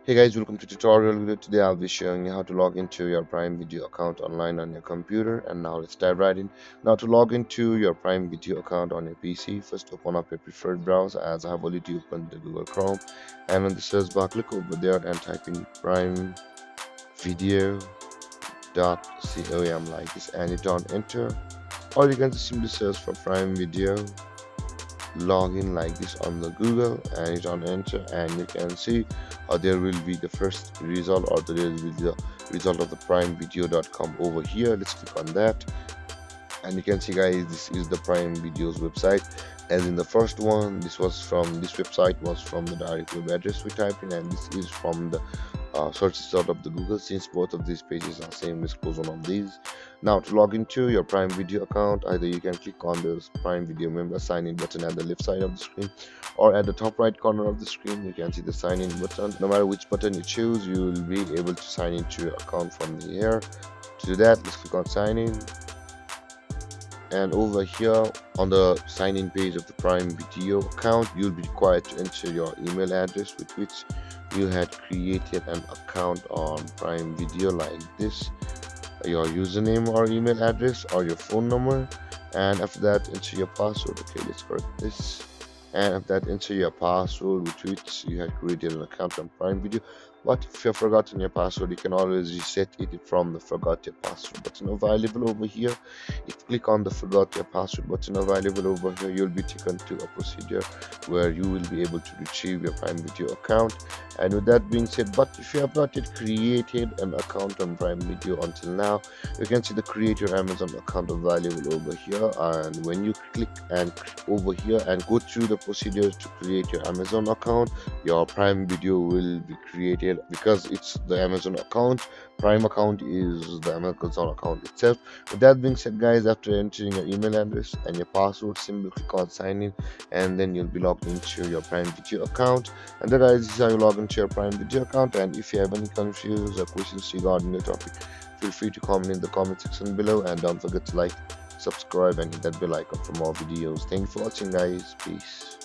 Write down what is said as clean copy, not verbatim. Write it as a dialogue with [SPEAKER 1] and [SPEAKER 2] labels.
[SPEAKER 1] Hey guys, welcome to tutorial video. Today I'll be showing you how to log into your Prime Video account online on your computer. And now let's dive right in. Now to log into your Prime Video account on your PC, first open up your preferred browser, as I have already opened the Google Chrome, and on the search bar click over there and type in primevideo.com like this and hit on enter, or you can simply search for Prime Video login like this on the Google and hit on enter, and you can see there will be the first result, or there will be the result of the primevideo.com over here. Let's click on that, and you can see guys, this is the Prime Video's website. As in the first one, this website was from the direct web address we typed in, and this is from the search result of the Google, since both of these pages are same. Let's close one of these. Now to log into your Prime Video account, either you can click on the Prime Video member sign in button at the left side of the screen, or at the top right corner of the screen you can see the sign in button. No matter which button you choose, you will be able to sign into your account from here. To do that, let's click on sign in, and over here on the sign in page of the Prime Video account, you'll be required to enter your email address with which you had created an account on Prime Video, like this, your username or email address or your phone number, and after that enter your password. Okay, let's correct this. And after that enter your password with which you had created an account on Prime Video. But if you've forgotten your password, you can always reset it from the forgot your password button available over here. If you click on the forgot your password button available over here, you'll be taken to a procedure where you will be able to retrieve your Prime Video account. And with that being said, but if you have not yet created an account on Prime Video until now, you can see the create your Amazon account available over here. And when you click and over here and go through the procedures to create your Amazon account, your Prime Video will be created, because it's the Amazon account. Prime account is the Amazon account itself. With that being said guys, after entering your email address and your password, simply click on sign in, and then you'll be logged into your Prime Video account. And that guys, this is how you log into your Prime Video account. And if you have any confusions or questions regarding the topic, feel free to comment in the comment section below, and don't forget to like, subscribe, and hit that bell icon for more videos. Thank you for watching guys. Peace.